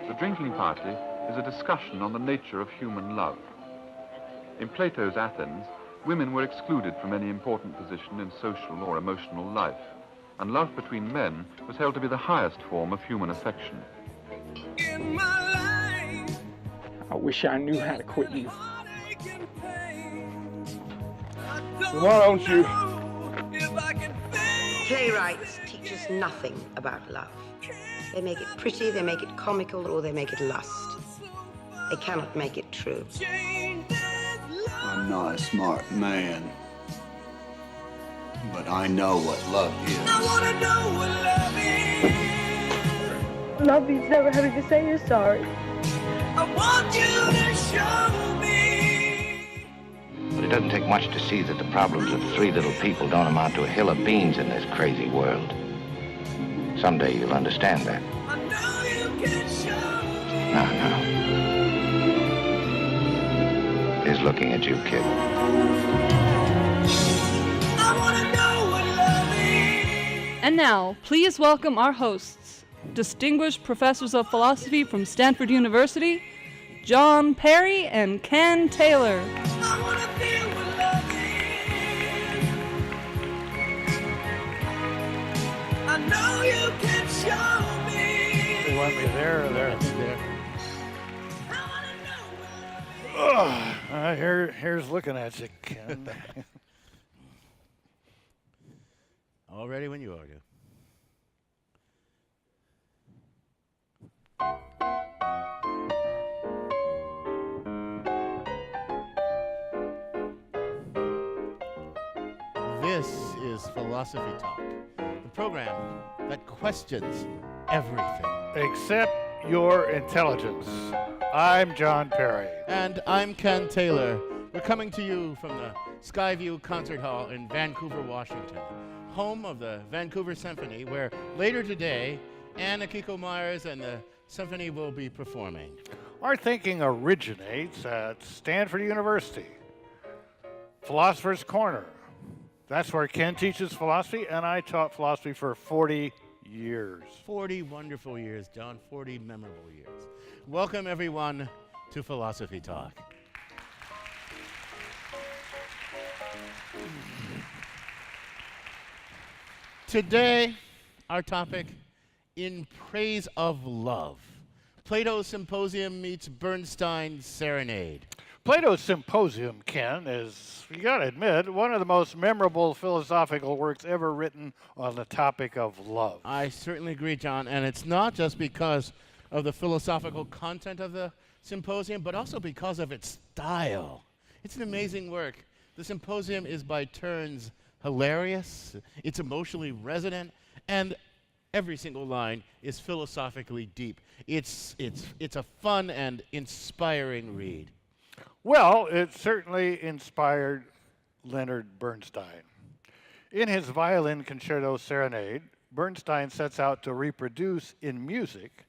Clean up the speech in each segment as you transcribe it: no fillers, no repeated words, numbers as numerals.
The drinking party is a discussion on the nature of human love. In Plato's Athens, women were excluded from any important position in social or emotional life, and love between men was held to be the highest form of human affection. In my life, I wish I knew how to quit you. why don't you? Playwrights teach us nothing about love. They make it pretty, they make it comical, or they make it lust. They cannot make it true. I'm not a smart man, but I know what love is. I wanna know what love is. Love means never having to say you're sorry. I want you to show me. But it doesn't take much to see that the problems of three little people don't amount to a hill of beans in this crazy world. Someday you'll understand that. I know you can show me. No. He's looking at you, kid. I wanna know what love is. And now, please welcome our hosts, distinguished professors of philosophy from Stanford University, John Perry and Ken Taylor. I wanna feel what love is. I know you can show me. You want me there or there? I There. wanna know what love is. Here's looking at you, Ken. All ready when you are, dude. This is Philosophy Talk, the program that questions everything. Except your intelligence. I'm John Perry. And I'm Ken Taylor. We're coming to you from the Skyview Concert Hall in Vancouver, Washington, home of the Vancouver Symphony, where later today, Akiko Meyers and the symphony will be performing. Our thinking originates at Stanford University. Philosopher's Corner. That's where Ken teaches philosophy, and I taught philosophy for 40 years. 40 wonderful years, John, 40 memorable years. Welcome, everyone, to Philosophy Talk. Today, our topic, In Praise of Love. Plato's Symposium meets Bernstein's Serenade. Plato's Symposium, Ken, is, you gotta admit, one of the most memorable philosophical works ever written on the topic of love. I certainly agree, John, and it's not just because of the philosophical content of the symposium, but also because of its style. It's an amazing work. The symposium is by turns hilarious, it's emotionally resonant, and every single line is philosophically deep. It's a fun and inspiring read. Well, it certainly inspired Leonard Bernstein. In his violin concerto Serenade, Bernstein sets out to reproduce in music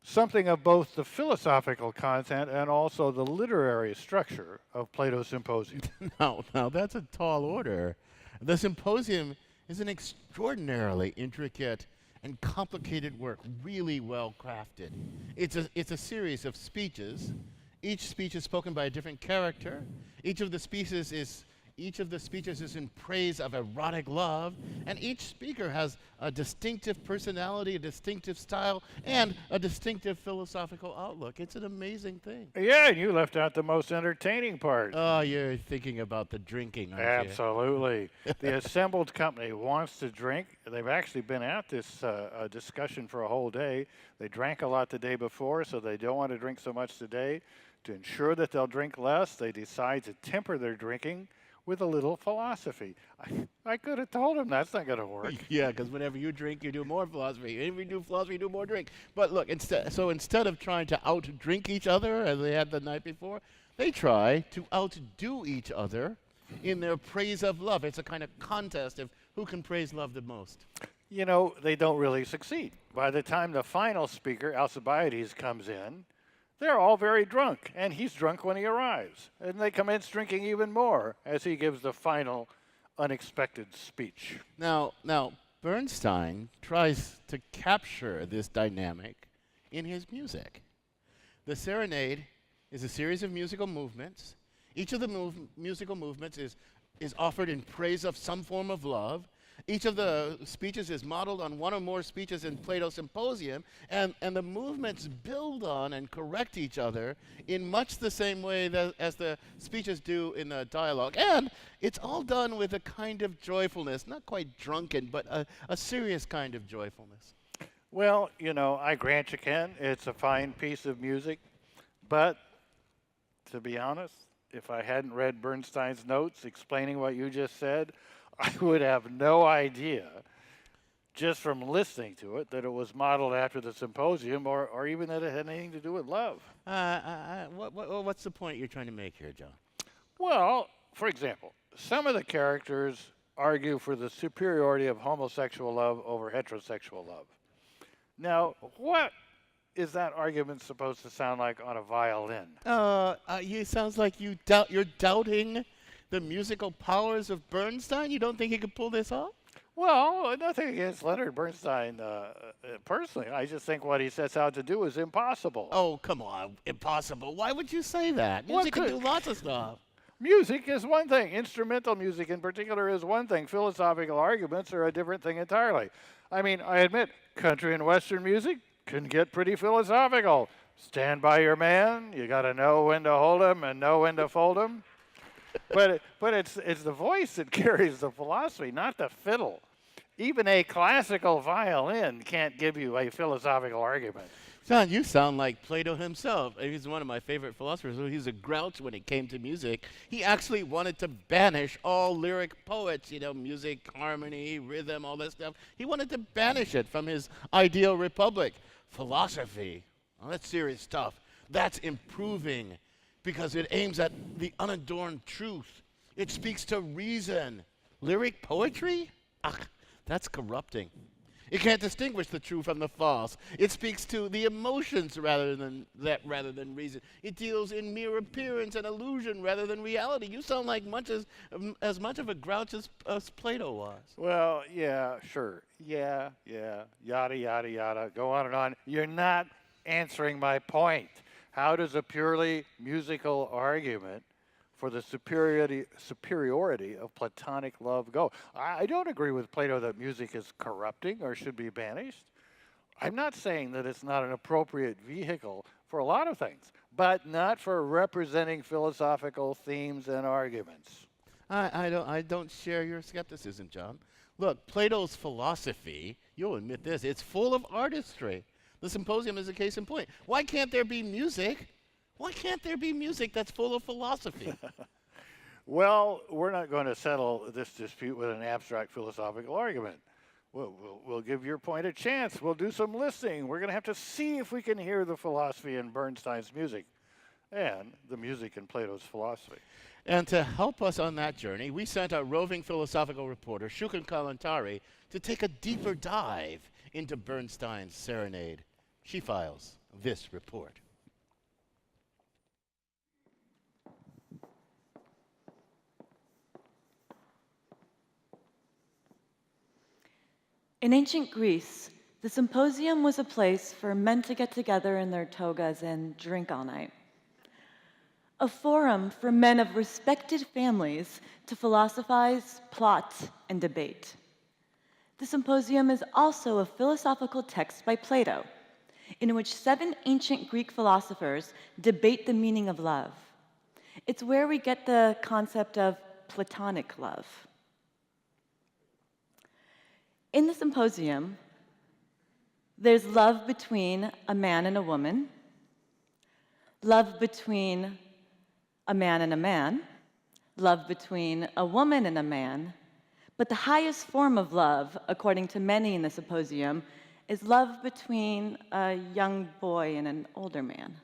something of both the philosophical content and also the literary structure of Plato's Symposium. Now that's a tall order. The Symposium is an extraordinarily intricate and complicated work, really well crafted. It's a series of speeches. Each speech is spoken by a different character. Each of the speeches is in praise of erotic love, and each speaker has a distinctive personality, a distinctive style, and a distinctive philosophical outlook. It's an amazing thing. Yeah, and you left out the most entertaining part. Oh, you're thinking about the drinking, aren't you? Absolutely. The assembled company wants to drink. They've actually been at this discussion for a whole day. They drank a lot the day before, so they don't want to drink so much today. To ensure that they'll drink less, they decide to temper their drinking with a little philosophy. I could have told him that's not going to work. Yeah, because whenever you drink, you do more philosophy. If you do philosophy, you do more drink. But look, instead of trying to out-drink each other, as they had the night before, they try to outdo each other in their praise of love. It's a kind of contest of who can praise love the most. You know, they don't really succeed. By the time the final speaker, Alcibiades, comes in, they're all very drunk, and he's drunk when he arrives. And they commence drinking even more as he gives the final unexpected speech. Now, Bernstein tries to capture this dynamic in his music. The Serenade is a series of musical movements. Each of the musical movements is offered in praise of some form of love. Each of the speeches is modeled on one or more speeches in Plato's Symposium, and the movements build on and correct each other in much the same way as the speeches do in the dialogue. And it's all done with a kind of joyfulness, not quite drunken, but a serious kind of joyfulness. Well, you know, I grant you, Ken, it's a fine piece of music, but to be honest, if I hadn't read Bernstein's notes explaining what you just said, I would have no idea, just from listening to it, that it was modeled after the Symposium or even that it had anything to do with love. What's the point you're trying to make here, John? Well, for example, some of the characters argue for the superiority of homosexual love over heterosexual love. Now, what is that argument supposed to sound like on a violin? It sounds like you're doubting the musical powers of Bernstein? You don't think he could pull this off? Well, nothing against Leonard Bernstein personally. I just think what he sets out to do is impossible. Oh, come on. Impossible. Why would you say that? Music can do lots of stuff. Music is one thing. Instrumental music in particular is one thing. Philosophical arguments are a different thing entirely. I mean, I admit, country and Western music can get pretty philosophical. Stand by your man. You got to know when to hold him and know when to fold him. But it's the voice that carries the philosophy, not the fiddle. Even a classical violin can't give you a philosophical argument. John, you sound like Plato himself. He's one of my favorite philosophers. He's a grouch when it came to music. He actually wanted to banish all lyric poets, you know, music, harmony, rhythm, all that stuff. He wanted to banish it from his ideal republic. Philosophy, well, that's serious stuff. That's improving, because it aims at the unadorned truth. It speaks to reason. Lyric poetry? That's corrupting. It can't distinguish the true from the false. It speaks to the emotions rather than reason. It deals in mere appearance and illusion rather than reality. You sound like as much of a grouch as Plato was. Well, yeah, sure. Yeah, yada, yada, yada. Go on and on. You're not answering my point. How does a purely musical argument for the superiority of Platonic love go? I don't agree with Plato that music is corrupting or should be banished. I'm not saying that it's not an appropriate vehicle for a lot of things, but not for representing philosophical themes and arguments. I don't share your skepticism, John. Look, Plato's philosophy, you'll admit this, it's full of artistry. The Symposium is a case in point. Why can't there be music? Why can't there be music that's full of philosophy? Well, we're not going to settle this dispute with an abstract philosophical argument. We'll give your point a chance. We'll do some listening. We're going to have to see if we can hear the philosophy in Bernstein's music and the music in Plato's philosophy. And to help us on that journey, we sent our roving philosophical reporter, Shukun Kalantari, to take a deeper dive into Bernstein's Serenade. She files this report. In ancient Greece, the Symposium was a place for men to get together in their togas and drink all night. A forum for men of respected families to philosophize, plot, and debate. The Symposium is also a philosophical text by Plato, in which 7 ancient Greek philosophers debate the meaning of love. It's where we get the concept of Platonic love. In the Symposium, there's love between a man and a woman, love between a man and a man, love between a woman and a man, but the highest form of love, according to many in the Symposium, is love between a young boy and an older man.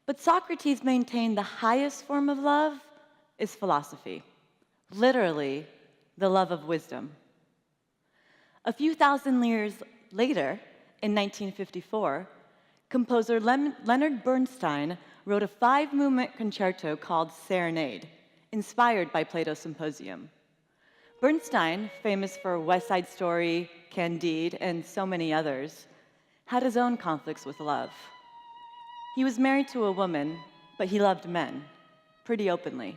But Socrates maintained the highest form of love is philosophy, literally, the love of wisdom. A few thousand years later, in 1954, composer Leonard Bernstein wrote a 5-movement concerto called Serenade, inspired by Plato's Symposium. Bernstein, famous for West Side Story, Candide, and so many others, had his own conflicts with love. He was married to a woman, but he loved men, pretty openly.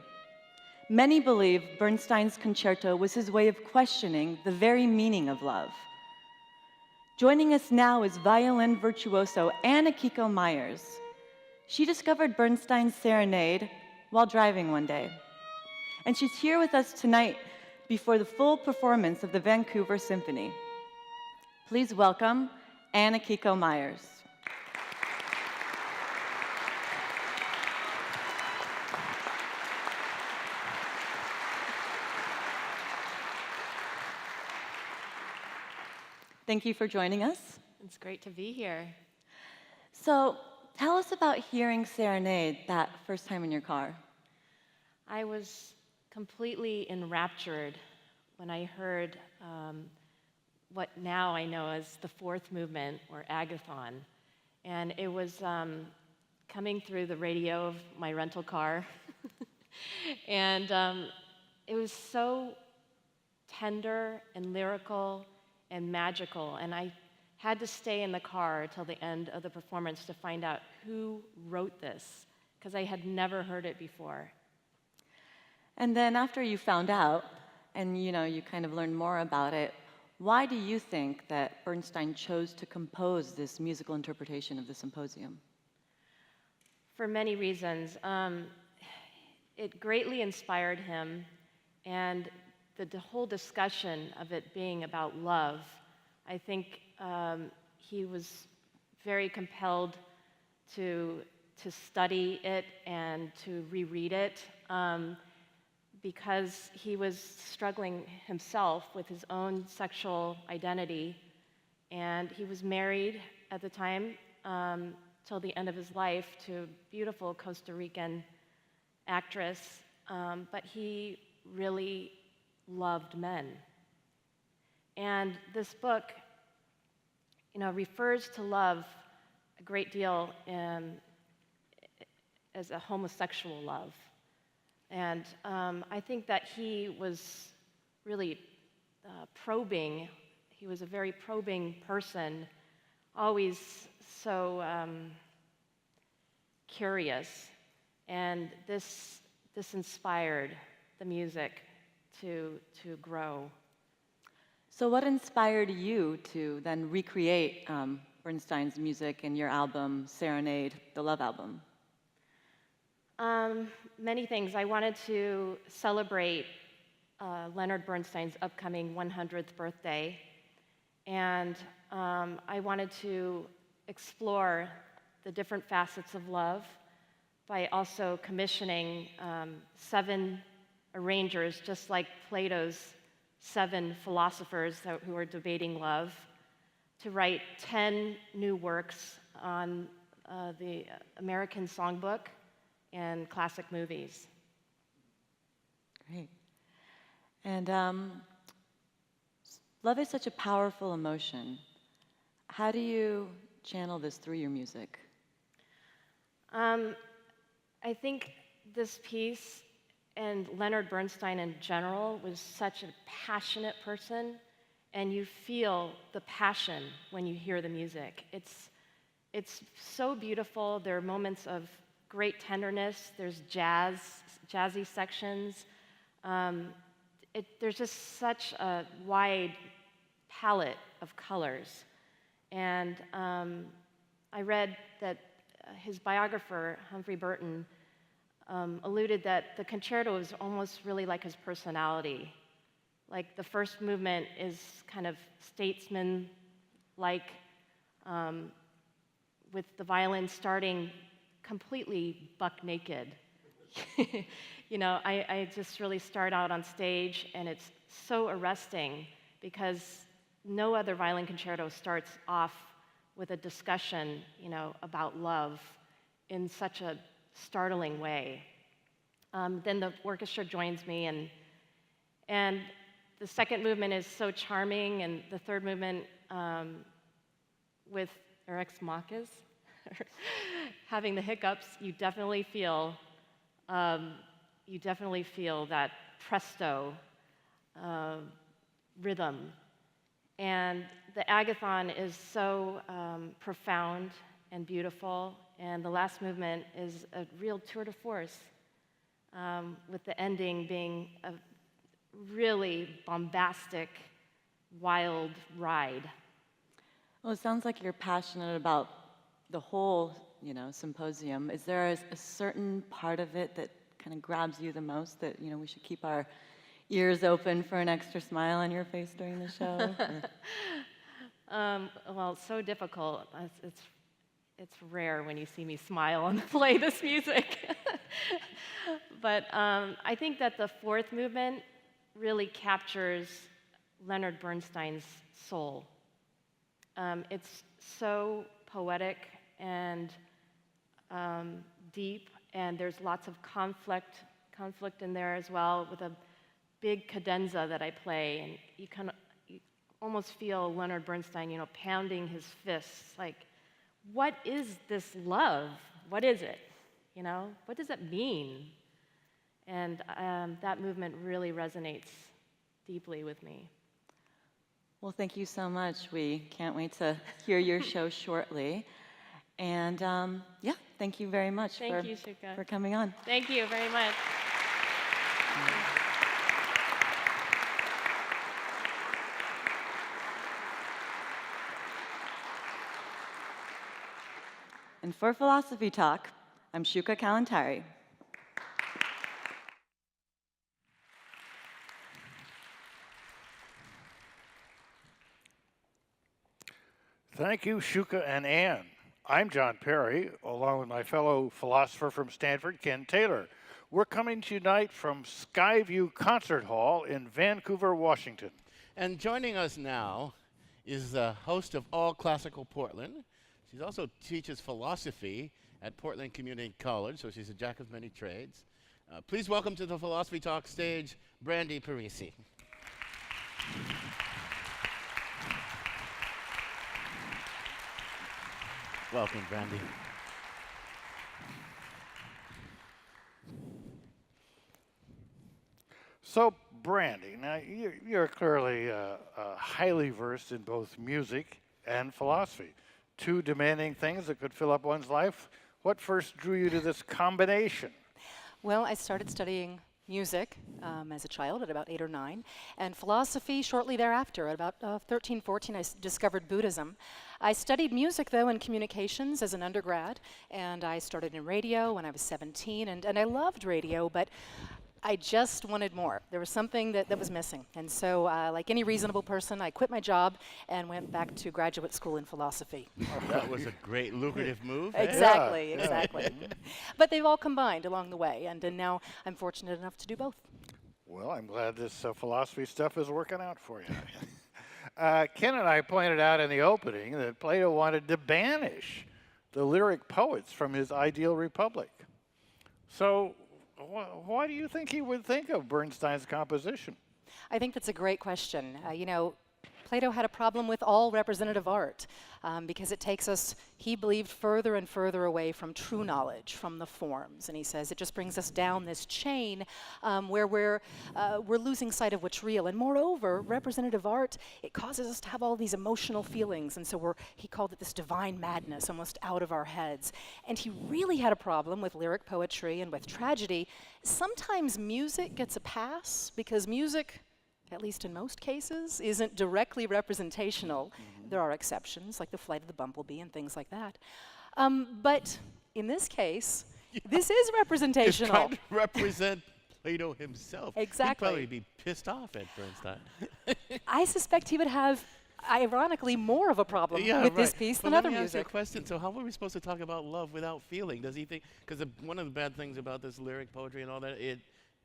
Many believe Bernstein's concerto was his way of questioning the very meaning of love. Joining us now is violin virtuoso Akiko Meyers. She discovered Bernstein's Serenade while driving one day. And she's here with us tonight before the full performance of the Vancouver Symphony. Please welcome Akiko Meyers. Thank you for joining us. It's great to be here. So, tell us about hearing Serenade that first time in your car. I was completely enraptured when I heard what now I know as the fourth movement, or Agathon. And it was coming through the radio of my rental car. And it was so tender and lyrical and magical, and I had to stay in the car till the end of the performance to find out who wrote this, because I had never heard it before. And then after you found out, and you kind of learned more about it, why do you think that Bernstein chose to compose this musical interpretation of the Symposium? For many reasons. It greatly inspired him, and the whole discussion of it being about love, I think he was very compelled to study it and to reread it because he was struggling himself with his own sexual identity, and he was married at the time till the end of his life to a beautiful Costa Rican actress, but he really loved men. And this book, refers to love a great deal as a homosexual love. And I think that he was really probing. He was a very probing person, always so curious. And this inspired the music to grow. So what inspired you to then recreate Bernstein's music in your album, Serenade, the Love album? Many things. I wanted to celebrate Leonard Bernstein's upcoming 100th birthday, and I wanted to explore the different facets of love by also commissioning 7 arrangers, just like Plato's 7 philosophers who were debating love, to write 10 new works on the American songbook and classic movies. Great. And love is such a powerful emotion. How do you channel this through your music? I think this piece, and Leonard Bernstein in general, was such a passionate person, and you feel the passion when you hear the music. It's so beautiful. There are moments of great tenderness. There's jazzy sections. There's just such a wide palette of colors. And I read that his biographer, Humphrey Burton, alluded that the concerto is almost really like his personality. Like the first movement is kind of statesman-like, with the violin starting completely buck naked. I just really start out on stage, and it's so arresting because no other violin concerto starts off with a discussion, about love in such a startling way. Then the orchestra joins me, and the second movement is so charming, and the third movement with Ex Machas, having the hiccups, you definitely feel that presto rhythm. And the agathon is so profound and beautiful, and the last movement is a real tour de force, with the ending being a really bombastic, wild ride. Well, it sounds like you're passionate about the whole, symposium. Is there a certain part of it that kind of grabs you the most, that, we should keep our ears open for an extra smile on your face during the show? Well, it's so difficult. It's rare when you see me smile and play this music. But I think that the fourth movement really captures Leonard Bernstein's soul. It's so poetic and deep, and there's lots of conflict in there as well, with a big cadenza that I play, and you almost feel Leonard Bernstein, pounding his fists, like, what is this love? What is it? What does it mean? And that movement really resonates deeply with me. Well, thank you so much. We can't wait to hear your show shortly. And thank you very much for coming on. Thank you very much. And for Philosophy Talk, I'm Shuka Kalantari. Thank you, Shuka and Ann. I'm John Perry, along with my fellow philosopher from Stanford, Ken Taylor. We're coming to you tonight from Skyview Concert Hall in Vancouver, Washington. And joining us now is the host of All Classical Portland. She also teaches philosophy at Portland Community College, so she's a jack of many trades. Please welcome to the Philosophy Talk stage, Brandi Parisi. Welcome, Brandi. So, Brandi, now you're clearly highly versed in both music and philosophy, two demanding things that could fill up one's life. What first drew you to this combination? Well, I started studying music as a child at about 8 or 9, and philosophy shortly thereafter. At about 13, 14, I discovered Buddhism. I studied music, though, in communications as an undergrad, and I started in radio when I was 17, and I loved radio, but I just wanted more. There was something that was missing. And so, like any reasonable person, I quit my job and went back to graduate school in philosophy. That was a great lucrative move. Exactly, exactly. But they've all combined along the way, and now I'm fortunate enough to do both. Well, I'm glad this philosophy stuff is working out for you. Ken and I pointed out in the opening that Plato wanted to banish the lyric poets from his ideal republic. So, why do you think he would think of Bernstein's composition? I think that's a great question. Plato had a problem with all representative art because it takes us, he believed, further and further away from true knowledge, from the forms. And he says it just brings us down this chain where we're losing sight of what's real. And moreover, representative art, it causes us to have all these emotional feelings. And so he called it this divine madness, almost out of our heads. And he really had a problem with lyric poetry and with tragedy. Sometimes music gets a pass because music, at least in most cases, isn't directly representational. Mm-hmm. There are exceptions, like the flight of the bumblebee and things like that. But in this case, this is representational. It's trying to represent Plato himself. Exactly. He'd probably be pissed off at Bernstein. I suspect he would have, ironically, more of a problem with this piece than other music. Let me music. ask you a question. So how are we supposed to talk about love without feeling? Does he think, because one of the bad things about this lyric poetry and all that, it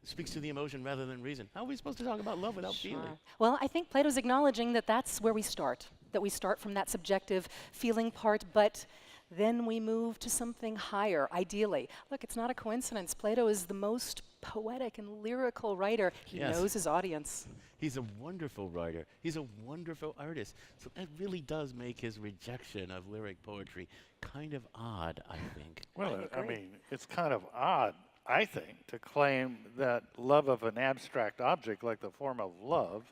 speaks to the emotion rather than reason. How are we supposed to talk about love without feeling? Well, I think Plato's acknowledging that that's where we start, that we start from that subjective feeling part, but then we move to something higher, ideally. Look, it's not a coincidence. Plato is the most poetic and lyrical writer. He knows his audience. He's a wonderful writer. He's a wonderful artist. So that really does make his rejection of lyric poetry kind of odd, I think. Well, I mean, it's kind of odd I think, to claim that love of an abstract object like the form of love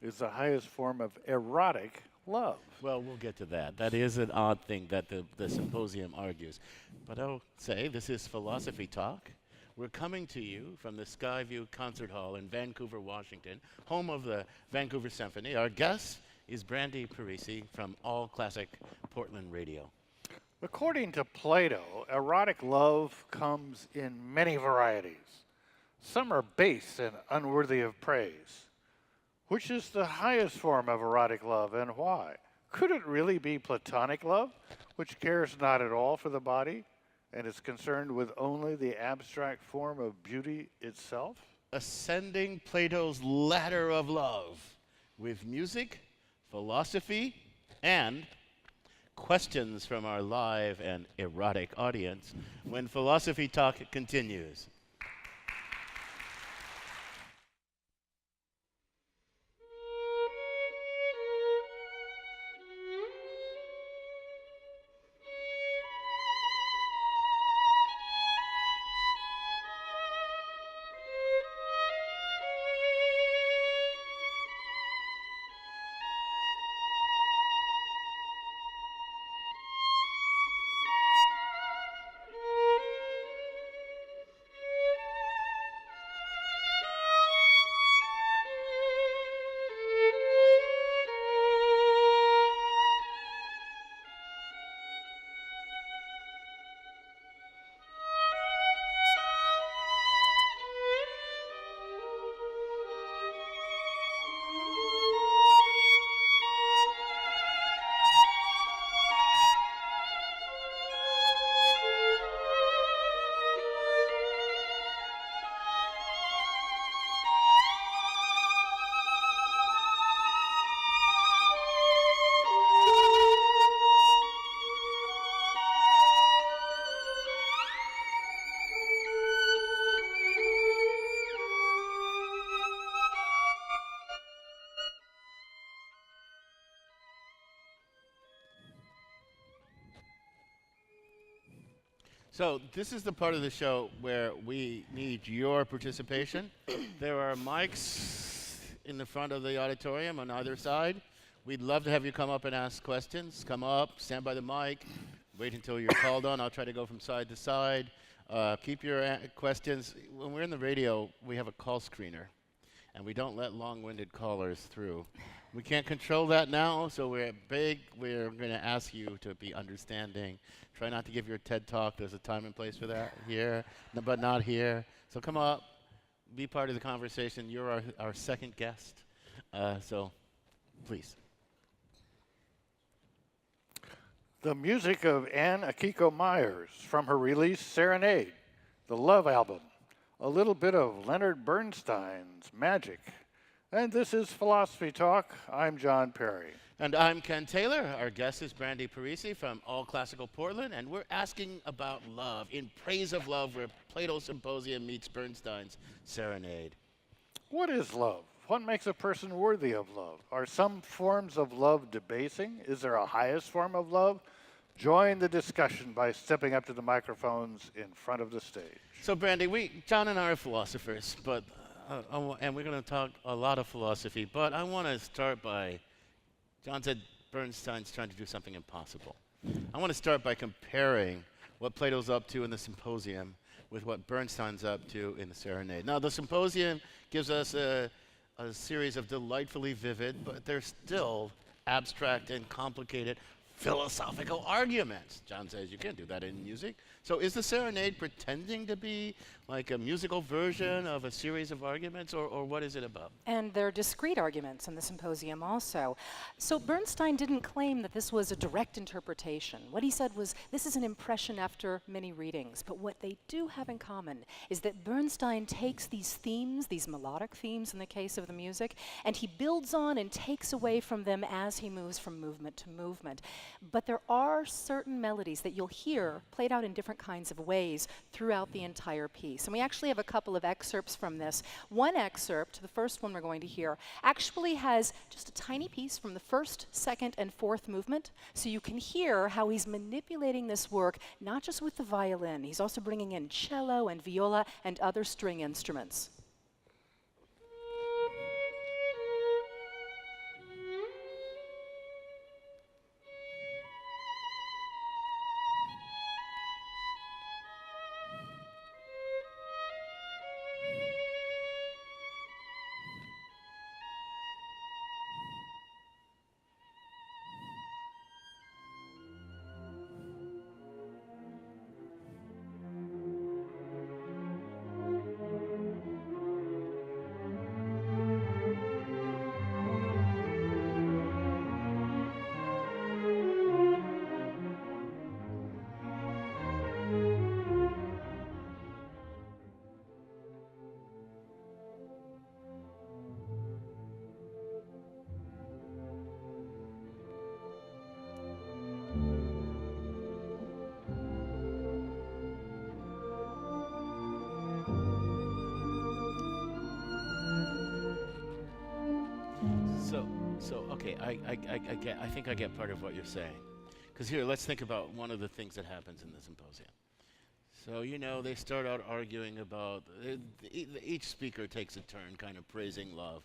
is the highest form of erotic love. Well, we'll get to that. That is an odd thing that the Symposium argues. But I'll say this is Philosophy Talk. We're coming to you from the Skyview Concert Hall in Vancouver, Washington, home of the Vancouver Symphony. Our guest is Brandi Parisi from All Classic Portland Radio. According to Plato, erotic love comes in many varieties. Some are base and unworthy of praise. Which is the highest form of erotic love and why? Could it really be platonic love, which cares not at all for the body and is concerned with only the abstract form of beauty itself? Ascending Plato's ladder of love with music, philosophy, and questions from our live and erotic audience when Philosophy Talk continues. So this is the part of the show where we need your participation. There are mics in the front of the auditorium on either side. We'd love to have you come up and ask questions. Come up, stand by the mic, wait until you're called on. I'll try to go from side to side. Keep your questions. When we're in the radio, we have a call screener, and we don't let long-winded callers through. We can't control that now, so we're going to ask you to be understanding. Try not to give your TED Talk. There's a time and place for that here, but not here. So come up, be part of the conversation. You're our second guest, so please. The music of Akiko Meyers from her release Serenade, the Love album. A little bit of Leonard Bernstein's magic. And this is Philosophy Talk. I'm John Perry. And I'm Ken Taylor. Our guest is Brandi Parisi from All Classical Portland, and we're asking about love, in praise of love, where Plato's Symposium meets Bernstein's Serenade. What is love? What makes a person worthy of love? Are some forms of love debasing? Is there a highest form of love? Join the discussion by stepping up to the microphones in front of the stage. So, Brandi, John and I are philosophers, but and we're going to talk a lot of philosophy, but I want to start by, John said Bernstein's trying to do something impossible. I want to start by comparing what Plato's up to in the Symposium with what Bernstein's up to in the Serenade. Now, the Symposium gives us a series of delightfully vivid, but they're still abstract and complicated philosophical arguments. John says you can't do that in music. So is the Serenade pretending to be like a musical version of a series of arguments, or what is it about? And they're discrete arguments in the Symposium also. So Bernstein didn't claim that this was a direct interpretation. What he said was, this is an impression after many readings. But what they do have in common is that Bernstein takes these themes, these melodic themes in the case of the music, and he builds on and takes away from them as he moves from movement to movement. But there are certain melodies that you'll hear played out in different kinds of ways throughout the entire piece. And we actually have a couple of excerpts from this. One excerpt, the first one we're going to hear, actually has just a tiny piece from the first, second, and fourth movement. So you can hear how he's manipulating this work, not just with the violin, he's also bringing in cello and viola and other string instruments. So okay, I think I get part of what you're saying. Because here, let's think about one of the things that happens in the symposium. So, you know, they start out arguing about, each speaker takes a turn kind of praising love.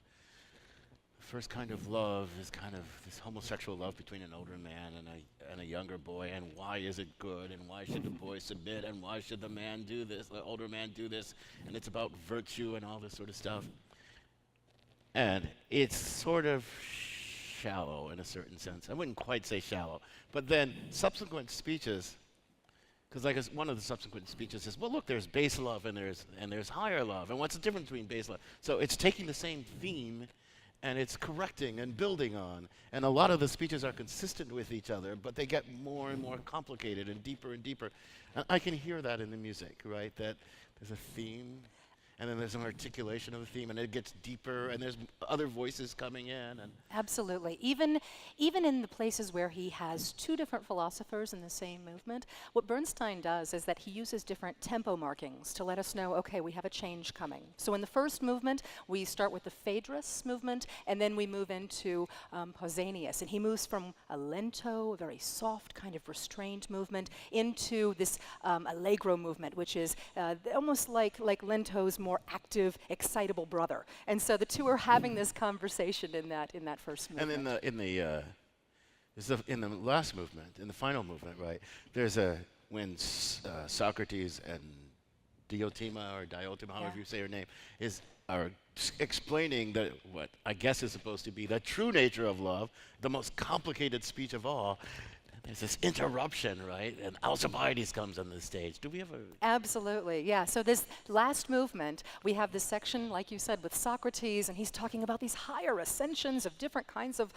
The first kind of love is kind of this homosexual love between an older man and a younger boy, and why is it good, and why should the boy submit, and why should the man do this, the older man do this, and it's about virtue and all this sort of stuff. And it's sort of shallow in a certain sense. I wouldn't quite say shallow. But then subsequent speeches, because like one of the subsequent speeches says, well, look, there's base love and there's higher love. And what's the difference between base love? So it's taking the same theme and it's correcting and building on. And a lot of the speeches are consistent with each other, but they get more and more complicated and deeper and deeper. And I can hear that in the music, right? That there's a theme, and then there's an articulation of the theme, and it gets deeper, and there's other voices coming in. And absolutely. Even in the places where he has two different philosophers in the same movement, what Bernstein does is that he uses different tempo markings to let us know, okay, we have a change coming. So in the first movement, we start with the Phaedrus movement, and then we move into Pausanias. And he moves from a lento, a very soft kind of restrained movement, into this allegro movement, which is almost like lento's more active, excitable brother. And so the two are having this conversation in that first movement. And in the last movement, in the final movement, right? There's when Socrates and Diotima, however you say her name, are explaining what I guess is supposed to be the true nature of love, the most complicated speech of all. There's this interruption, right? And Alcibiades comes on the stage. Do we have a... Absolutely, yeah. So this last movement, we have this section, like you said, with Socrates, and he's talking about these higher ascensions of different kinds of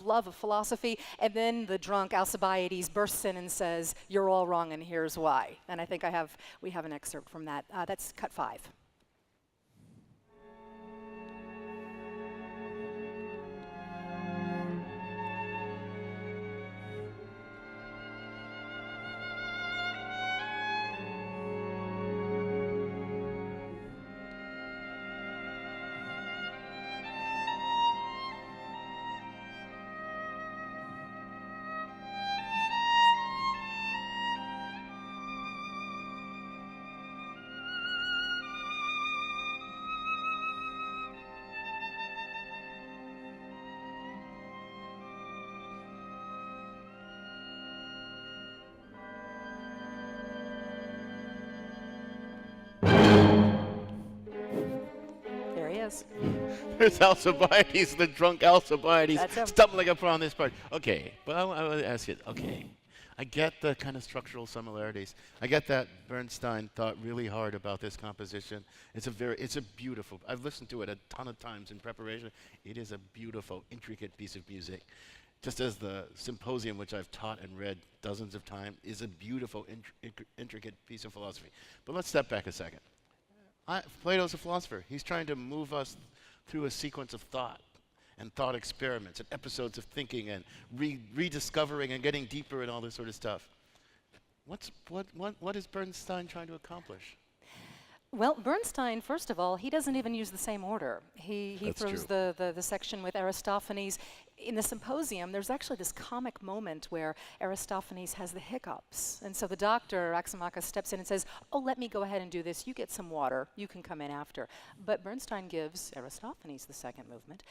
love, of philosophy, and then the drunk Alcibiades bursts in and says, "You're all wrong, and here's why." And I think we have an excerpt from that. That's cut 5. There's Alcibiades, the drunk Alcibiades, stumbling upon this part. Okay, but I want to ask you, okay, I get the kind of structural similarities. I get that Bernstein thought really hard about this composition. It's a beautiful, I've listened to it a ton of times in preparation. It is a beautiful, intricate piece of music. Just as the Symposium, which I've taught and read dozens of times, is a beautiful, intricate piece of philosophy. But let's step back a second. Plato's a philosopher. He's trying to move us through a sequence of thought. and thought experiments and episodes of thinking and rediscovering and getting deeper and all this sort of stuff. What is Bernstein trying to accomplish? Well, Bernstein, first of all, he doesn't even use the same order. He throws the section with Aristophanes. In the Symposium, there's actually this comic moment where Aristophanes has the hiccups. And so the doctor, Aximachus, steps in and says, oh, let me go ahead and do this. You get some water. You can come in after. But Bernstein gives Aristophanes the second movement.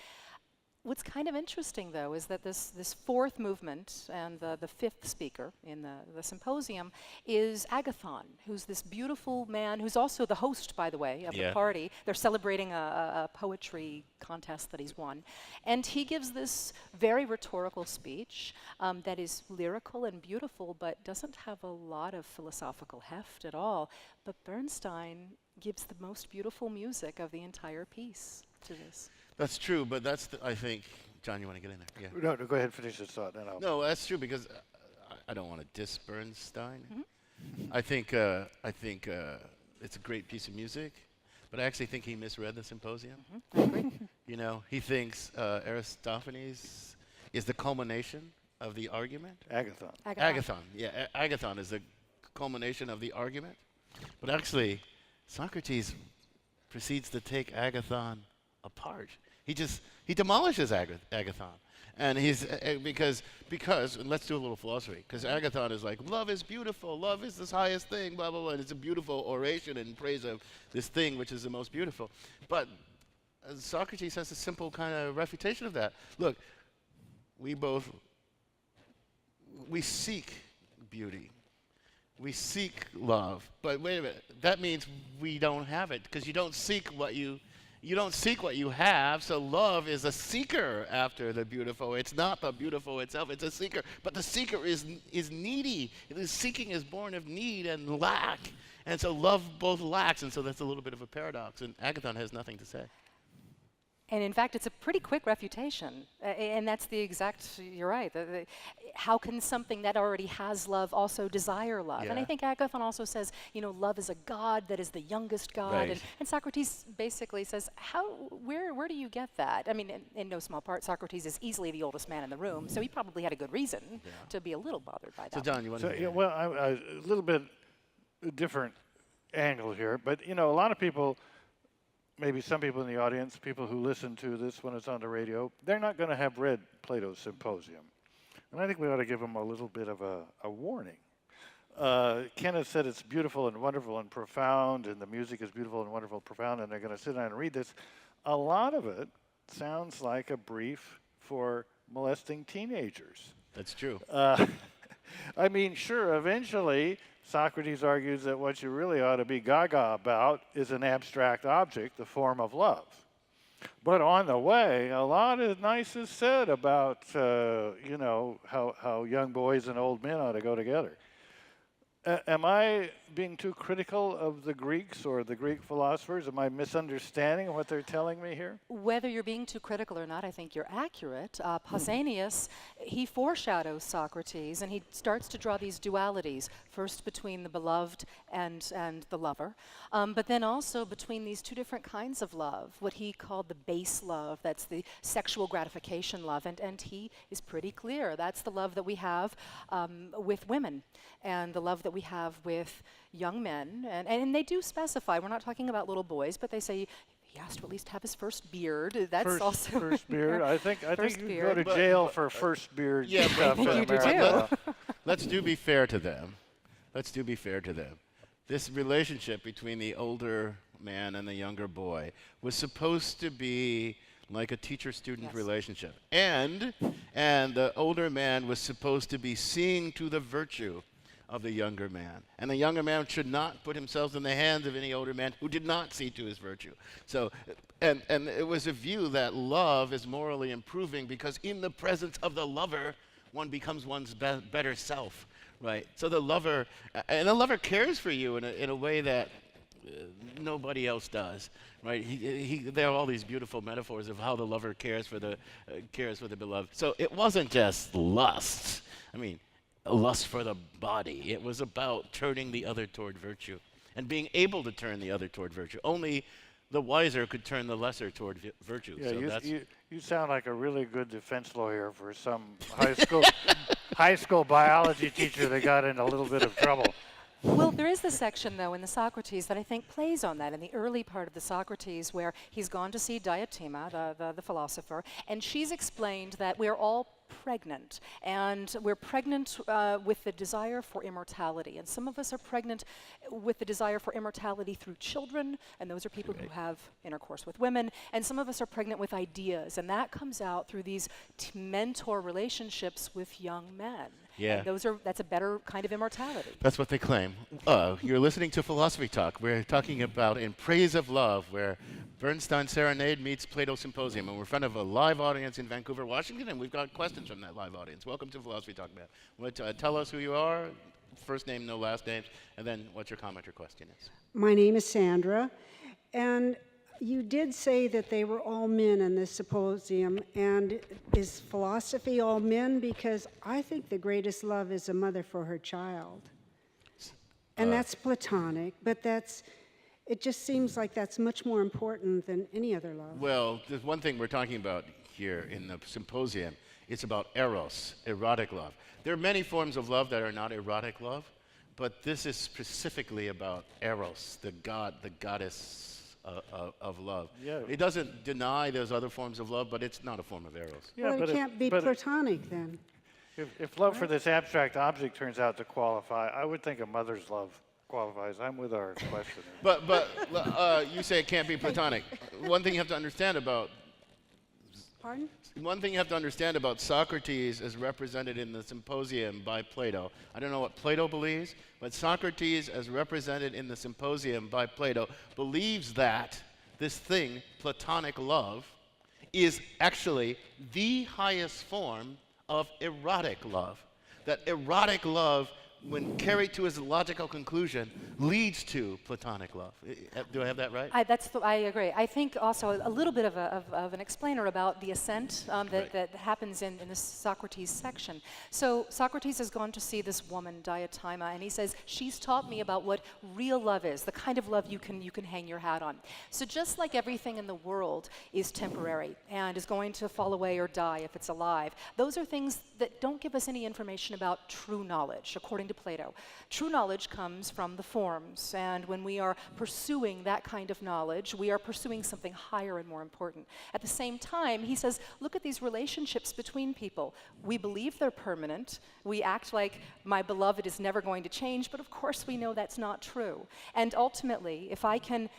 What's kind of interesting, though, is that this fourth movement and the fifth speaker in the Symposium is Agathon, who's this beautiful man who's also the host, by the way, of the party. They're celebrating a poetry contest that he's won. And he gives this very rhetorical speech that is lyrical and beautiful, but doesn't have a lot of philosophical heft at all. But Bernstein gives the most beautiful music of the entire piece to this. That's true, but that's, I think, John, you want to get in there? No, go ahead and finish this thought. Then No, that's true, because I don't want to diss Bernstein. Mm-hmm. I think it's a great piece of music, but I actually think he misread the Symposium. Mm-hmm. I agree. You know, he thinks Aristophanes is the culmination of the argument. Agathon. Yeah, Agathon is the culmination of the argument. But actually, Socrates proceeds to take Agathon apart. He demolishes Agathon, and he's because and let's do a little philosophy, because Agathon is like, love is beautiful, love is the highest thing, blah blah blah, and it's a beautiful oration in praise of this thing which is the most beautiful. But Socrates has a simple kind of refutation of that. Look, we seek beauty, we seek love, but wait a minute, that means we don't have it, because you don't seek what you have, so love is a seeker after the beautiful. It's not the beautiful itself, it's a seeker. But the seeker is needy. The seeking is born of need and lack. And so love both lacks, and so that's a little bit of a paradox. And Agathon has nothing to say. And in fact, it's a pretty quick refutation. And that's the exact, you're right. How can something that already has love also desire love? Yeah. And I think Agathon also says, love is a god that is the youngest god. Right. And Socrates basically says, where do you get that? I mean, in no small part, Socrates is easily the oldest man in the room, so he probably had a good reason to be a little bothered by that. So John, you want to? Well, a little bit different angle here, but a lot of people, maybe some people in the audience, people who listen to this when it's on the radio, they're not going to have read Plato's Symposium. And I think we ought to give them a little bit of a warning. Kenneth said it's beautiful and wonderful and profound, and the music is beautiful and wonderful and profound, and they're going to sit down and read this. A lot of it sounds like a brief for molesting teenagers. That's true. I mean, sure, eventually Socrates argues that what you really ought to be gaga about is an abstract object, the form of love. But on the way, a lot of nice is said about, how young boys and old men ought to go together. Am I being too critical of the Greeks or the Greek philosophers? Am I misunderstanding what they're telling me here? Whether you're being too critical or not, I think you're accurate. Pausanias, he foreshadows Socrates, and he starts to draw these dualities, first between the beloved and the lover, but then also between these two different kinds of love, what he called the base love, that's the sexual gratification love, and he is pretty clear. That's the love that we have with women, and the love that we have with young men, and they do specify, we're not talking about little boys, but they say he has to at least have his first beard. That's also first beard. I think you beard. go to jail for first beard. Yeah, stuff I think in you do America. too. Let's be fair to them. This relationship between the older man and the younger boy was supposed to be like a teacher-student relationship, and the older man was supposed to be seeing to the virtue of the younger man. And the younger man should not put himself in the hands of any older man who did not see to his virtue. So, and it was a view that love is morally improving because in the presence of the lover, one becomes one's better self, right? So the lover cares for you in a way that nobody else does, right? There are all these beautiful metaphors of how the lover cares for the beloved. So it wasn't just lust. I mean, a lust for the body. It was about turning the other toward virtue and being able to turn the other toward virtue. Only the wiser could turn the lesser toward virtue. Yeah, So You sound like a really good defense lawyer for some high school biology teacher that got in a little bit of trouble. Well, there is this section, though, in the Socrates that I think plays on that, in the early part of the Socrates, where he's gone to see Diotima, the philosopher, and she's explained that we're all pregnant, and we're pregnant with the desire for immortality, and some of us are pregnant with the desire for immortality through children, and those are people who have intercourse with women, and some of us are pregnant with ideas, and that comes out through these mentor relationships with young men. Yeah. And that's a better kind of immortality. That's what they claim. You're listening to Philosophy Talk. We're talking about In Praise of Love, where Bernstein Serenade meets Plato Symposium. And we're in front of a live audience in Vancouver, Washington, and we've got questions from that live audience. Welcome to Philosophy Talk, man. Tell us who you are, first name, no last names, and then what your comment or question is. My name is Sandra, and you did say that they were all men in this symposium, and is philosophy all men? Because I think the greatest love is a mother for her child. And that's Platonic, but it just seems like that's much more important than any other love. Well, there's one thing we're talking about here in the symposium. It's about eros, erotic love. There are many forms of love that are not erotic love, but this is specifically about eros, the goddess of love. Yeah. It doesn't deny there's other forms of love, but it's not a form of eros. Yeah, well, it can't be Platonic then. If love for this abstract object turns out to qualify, I would think a mother's love qualifies. I'm with our questioner. But you say it can't be Platonic. One thing you have to understand about Pardon? One thing you have to understand about Socrates as represented in the Symposium by Plato. I don't know what Plato believes, but Socrates as represented in the Symposium by Plato believes that this thing, Platonic love, is actually the highest form of erotic love. That erotic love, when carried to its logical conclusion, leads to Platonic love. Do I have that right? I agree. I think also a little bit of an explainer about the ascent that happens in this Socrates section. So Socrates has gone to see this woman, Diotima, and he says, she's taught me about what real love is, the kind of love you can hang your hat on. So just like everything in the world is temporary and is going to fall away or die if it's alive, those are things that don't give us any information about true knowledge, according to Plato. True knowledge comes from the forms, and when we are pursuing that kind of knowledge, we are pursuing something higher and more important. At the same time, he says, look at these relationships between people. We believe they're permanent. We act like my beloved is never going to change, but of course we know that's not true. And ultimately, if I can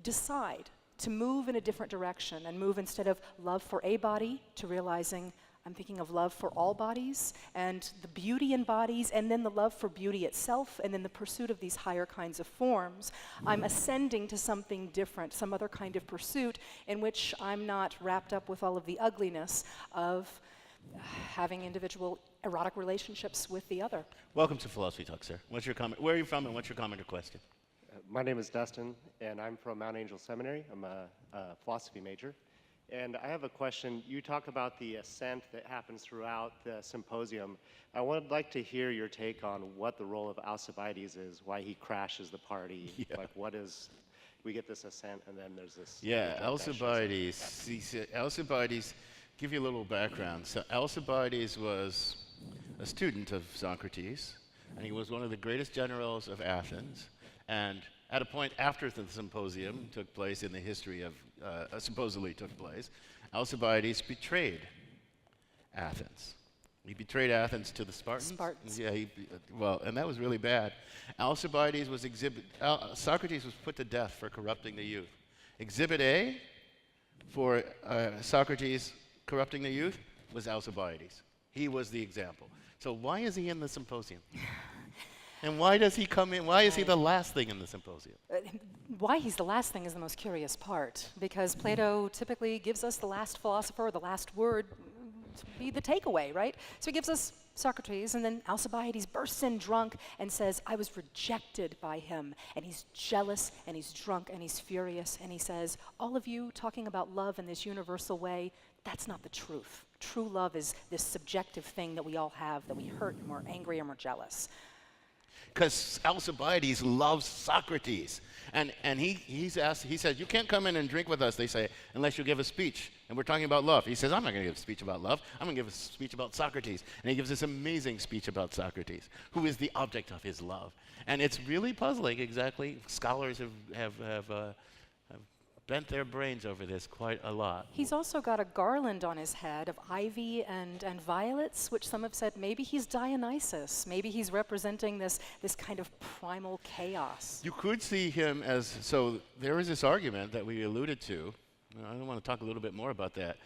decide to move in a different direction and move instead of love for a body to realizing I'm thinking of love for all bodies and the beauty in bodies and then the love for beauty itself and then the pursuit of these higher kinds of forms. I'm ascending to something different, some other kind of pursuit in which I'm not wrapped up with all of the ugliness of having individual erotic relationships with the other. Welcome to Philosophy Talk, sir. What's your comment? Where are you from and what's your comment or question? My name is Dustin and I'm from Mount Angel Seminary. I'm a philosophy major. And I have a question. You talk about the ascent that happens throughout the symposium. I would like to hear your take on what the role of Alcibiades is, why he crashes the party. Yeah. Like, what is, we get this ascent and then there's this. Yeah, Alcibiades, give you a little background. So Alcibiades was a student of Socrates, and he was one of the greatest generals of Athens. And at a point after the symposium took place in the history of, supposedly took place, Alcibiades betrayed Athens. He betrayed Athens to the Spartans. Yeah, and that was really bad. Alcibiades was Socrates was put to death for corrupting the youth. Exhibit A for Socrates corrupting the youth was Alcibiades. He was the example. So why is he in the symposium? And why does he come in? Why is he the last thing in the symposium? Why he's the last thing is the most curious part, because Plato typically gives us the last philosopher, the last word, to be the takeaway, right? So he gives us Socrates, and then Alcibiades bursts in drunk and says, I was rejected by him. And he's jealous, and he's drunk, and he's furious, and he says, all of you talking about love in this universal way, that's not the truth. True love is this subjective thing that we all have, that we hurt and we're angry and we're jealous. because Alcibiades loves Socrates. And he says, you can't come in and drink with us, they say, unless you give a speech. And we're talking about love. He says, I'm not going to give a speech about love. I'm going to give a speech about Socrates. And he gives this amazing speech about Socrates, who is the object of his love. And it's really puzzling, exactly. Scholars have bent their brains over this quite a lot. He's also got a garland on his head of ivy and violets, which some have said maybe he's Dionysus. Maybe he's representing this kind of primal chaos. You could see him as, so there is this argument that we alluded to. I want to talk a little bit more about that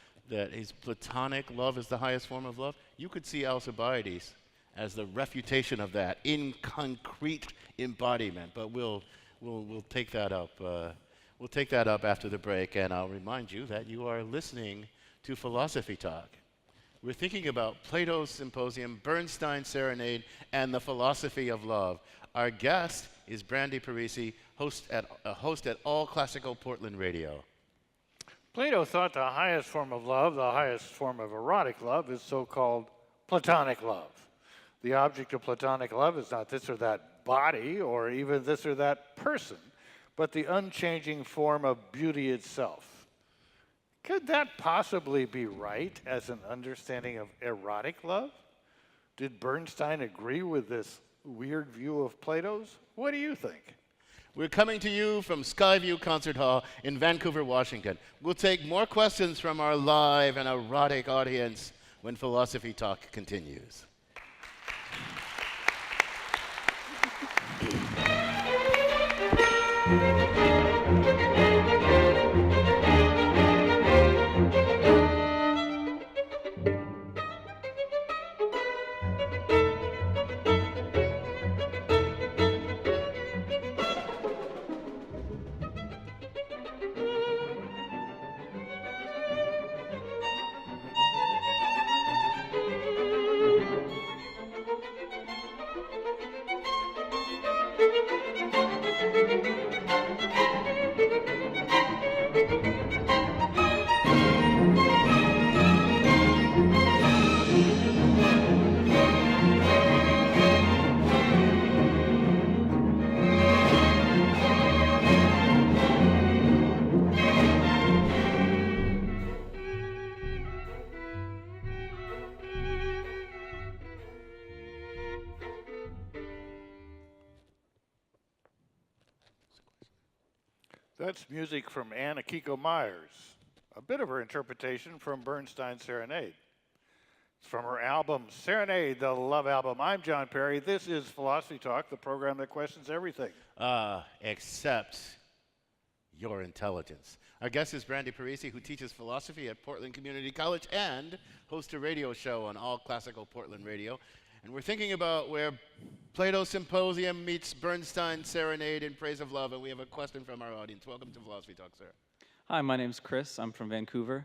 his platonic love is the highest form of love. You could see Alcibiades as the refutation of that in concrete embodiment, but we'll take that up. We'll take that up after the break, and I'll remind you that you are listening to Philosophy Talk. We're thinking about Plato's Symposium, Bernstein's Serenade, and the philosophy of love. Our guest is Brandi Parisi, host at All Classical Portland Radio. Plato thought the highest form of love, the highest form of erotic love, is so-called platonic love. The object of platonic love is not this or that body or even this or that person, but the unchanging form of beauty itself. Could that possibly be right as an understanding of erotic love? Did Bernstein agree with this weird view of Plato's? What do you think? We're coming to you from Skyview Concert Hall in Vancouver, Washington. We'll take more questions from our live and erotic audience when Philosophy Talk continues. That's music from Akiko Meyers, a bit of her interpretation from Bernstein's Serenade. It's from her album, Serenade, the Love Album. I'm John Perry. This is Philosophy Talk, the program that questions everything. Except your intelligence. Our guest is Brandi Parisi, who teaches philosophy at Portland Community College and hosts a radio show on All Classical Portland Radio. And we're thinking about where Plato's Symposium meets Bernstein's Serenade in Praise of Love, and we have a question from our audience. Welcome to Philosophy Talk, sir. Hi, my name's Chris. I'm from Vancouver.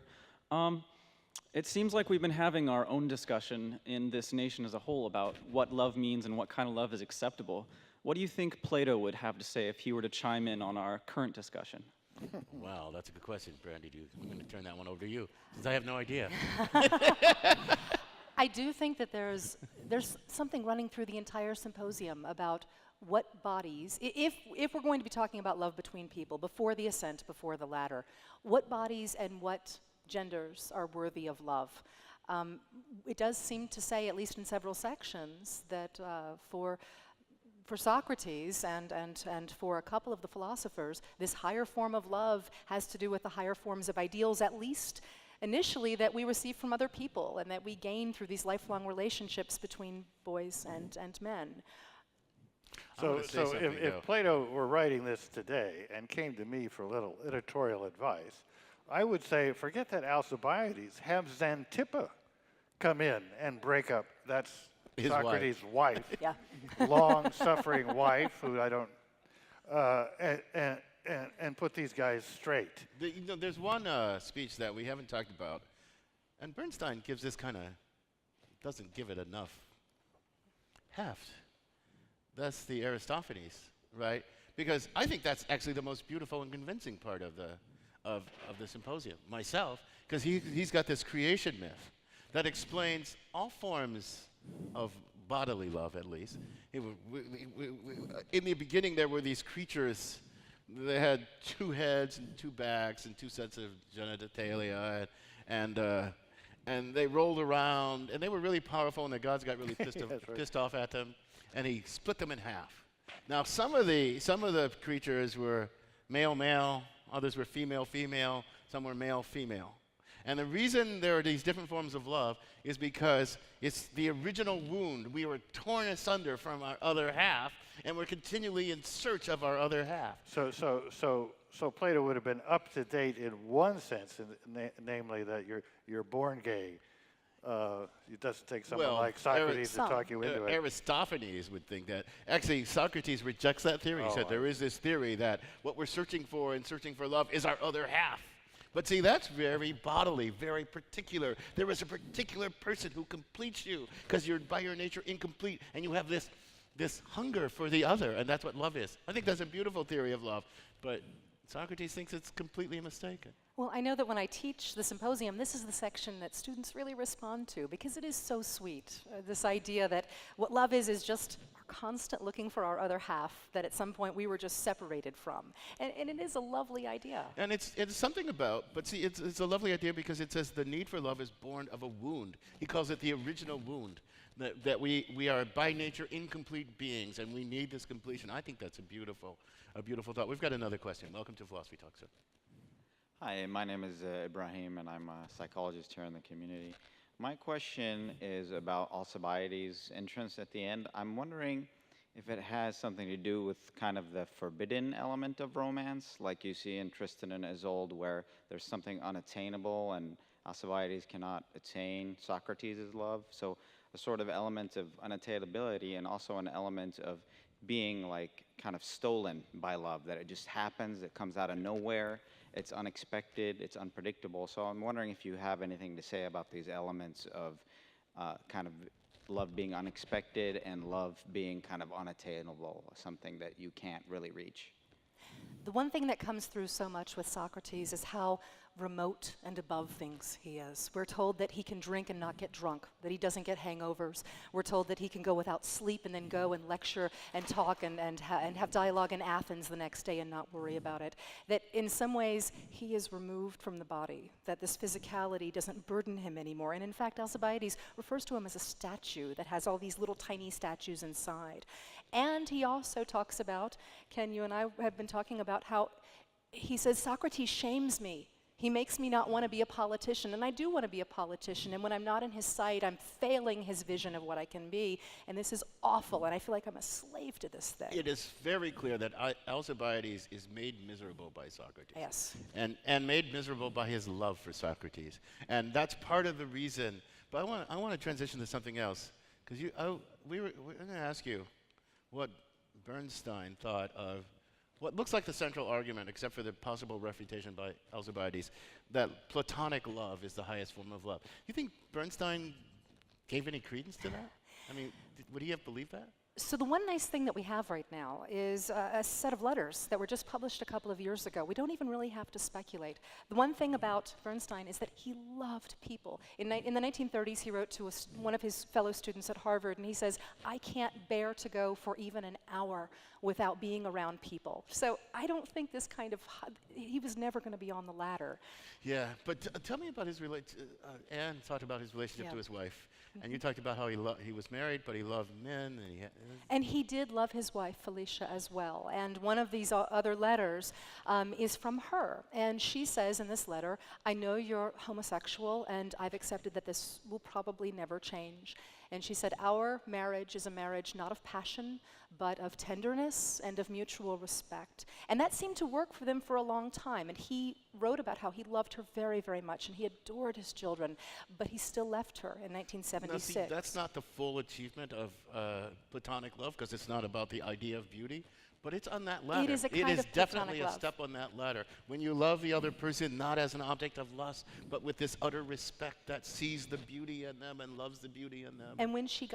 It seems like we've been having our own discussion in this nation as a whole about what love means and what kind of love is acceptable. What do you think Plato would have to say if he were to chime in on our current discussion? Wow, that's a good question, Brandi. I'm going to turn that one over to you, since I have no idea. I do think that there's something running through the entire symposium about what bodies, if we're going to be talking about love between people, before the ascent, before the ladder, what bodies and what genders are worthy of love. It does seem to say, at least in several sections, that for Socrates and for a couple of the philosophers, this higher form of love has to do with the higher forms of ideals, at least initially, that we receive from other people and that we gain through these lifelong relationships between boys and men. So if Plato were writing this today and came to me for a little editorial advice, I would say, forget that Alcibiades, have Xanthippe come in and break up. That's his Socrates' wife, yeah. long-suffering wife, who I don't, and put these guys straight. There's one speech that we haven't talked about, and Bernstein gives this doesn't give it enough heft. That's the Aristophanes, right? Because I think that's actually the most beautiful and convincing part of the symposium, myself, because he's got this creation myth that explains all forms of bodily love at least. In the beginning, there were these creatures. They had 2 heads and 2 backs and 2 sets of genitalia, and they rolled around, and they were really powerful, and the gods got really pissed off at them, and he split them in half. Now, some of the creatures were male-male, others were female-female, some were male-female. And the reason there are these different forms of love is because it's the original wound. We were torn asunder from our other half, and we're continually in search of our other half. So Plato would have been up to date in one sense, namely that you're born gay. It doesn't take someone like Socrates to talk you into it. Aristophanes would think that. Actually, Socrates rejects that theory. He said there is this theory that what we're searching for in searching for love is our other half. But see, that's very bodily, very particular. There is a particular person who completes you because you're by your nature incomplete, and you have this hunger for the other, and that's what love is. I think that's a beautiful theory of love, but Socrates thinks it's completely mistaken. Well, I know that when I teach the symposium, this is the section that students really respond to because it is so sweet. This idea that what love is just our constant looking for our other half that at some point we were just separated from. And it is a lovely idea. And it's something about, but see, it's a lovely idea because it says the need for love is born of a wound. He calls it the original wound, that we are by nature incomplete beings and we need this completion. I think that's a beautiful thought. We've got another question. Welcome to Philosophy Talk, sir. Hi, my name is Ibrahim, and I'm a psychologist here in the community. My question is about Alcibiades' entrance at the end. I'm wondering if it has something to do with kind of the forbidden element of romance, like you see in Tristan and Isolde, where there's something unattainable, and Alcibiades cannot attain Socrates' love. So a sort of element of unattainability, and also an element of being like kind of stolen by love, that it just happens, it comes out of nowhere. It's unexpected, it's unpredictable. So I'm wondering if you have anything to say about these elements of kind of love being unexpected and love being kind of unattainable, something that you can't really reach. The one thing that comes through so much with Socrates is how remote and above things he is. We're told that he can drink and not get drunk, that he doesn't get hangovers. We're told that he can go without sleep and then go and lecture and talk and have dialogue in Athens the next day and not worry about it. That in some ways he is removed from the body, that this physicality doesn't burden him anymore. And in fact, Alcibiades refers to him as a statue that has all these little tiny statues inside. And he also talks about, Ken, you and I have been talking about how he says, Socrates shames me. He makes me not want to be a politician, and I do want to be a politician, and when I'm not in his sight, I'm failing his vision of what I can be, and this is awful, and I feel like I'm a slave to this thing. It is very clear that Alcibiades is made miserable by Socrates. Yes. And made miserable by his love for Socrates. And that's part of the reason, but I want to transition to something else, because we're going to ask you what Bernstein thought of what looks like the central argument, except for the possible refutation by Alcibiades, that platonic love is the highest form of love. You think Bernstein gave any credence to that? I mean, would he have believed that? So the one nice thing that we have right now is a set of letters that were just published a couple of years ago. We don't even really have to speculate. The one thing about Bernstein is that he loved people. In the 1930s, he wrote to one of his fellow students at Harvard, and he says, I can't bear to go for even an hour without being around people. So I don't think this kind of, he was never going to be on the ladder. Yeah, but tell me about his Anne talked about his relationship to his wife. And you talked about how he was married, but he loved men. And he did love his wife, Felicia, as well. And one of these other letters is from her. And she says in this letter, I know you're homosexual, and I've accepted that this will probably never change. And she said, our marriage is a marriage not of passion, but of tenderness and of mutual respect. And that seemed to work for them for a long time. And he wrote about how he loved her very, very much, and he adored his children, but he still left her in 1976. Now, see, that's not the full achievement of platonic love, because it's not about the idea of beauty. But it's on that ladder. It is a kind of definitely platonic a step on that ladder. When you love the other person not as an object of lust, but with this utter respect that sees the beauty in them and loves the beauty in them. And when she